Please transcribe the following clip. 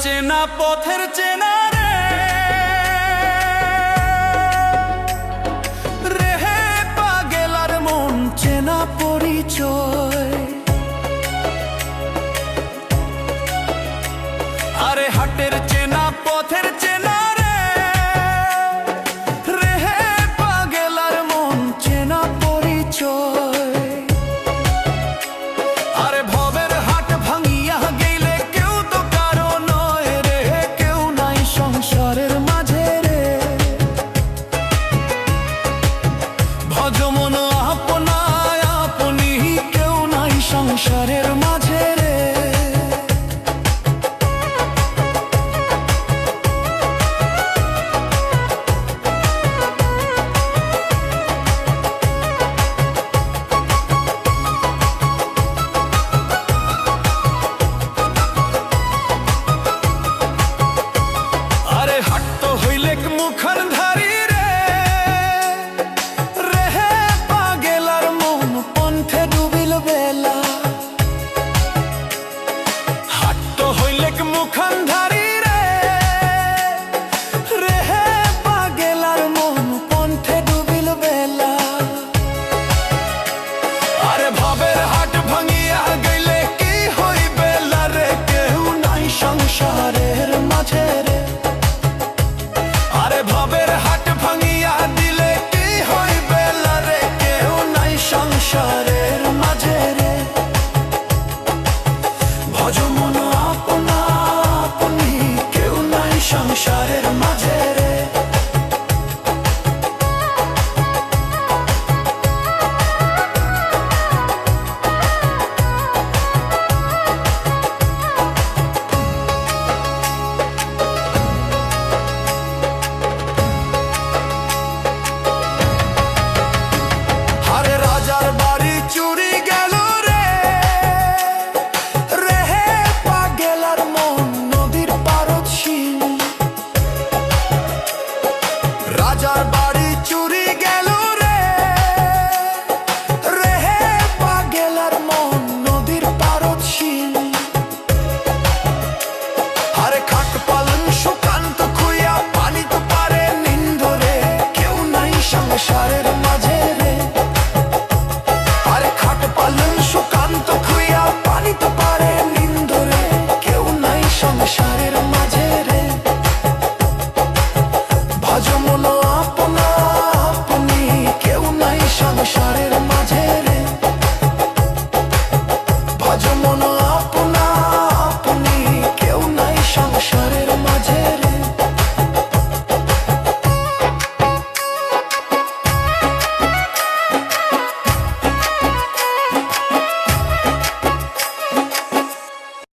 চেনা পথের চেনা রে রেহে পাগেলার মন চেনা পরিচয়। আরে হাটের চেনা পথের চেনা রে রেহে পাগেলার মন চেনা পরিচয়। আরে ভবের হাট ভাঙিয়া গেলে কেউ তো কারো নয় রে, কেউ নাই সংসারের মাঝে রে। ভজমন আপনায় আপনি কেউ নাই সংসারে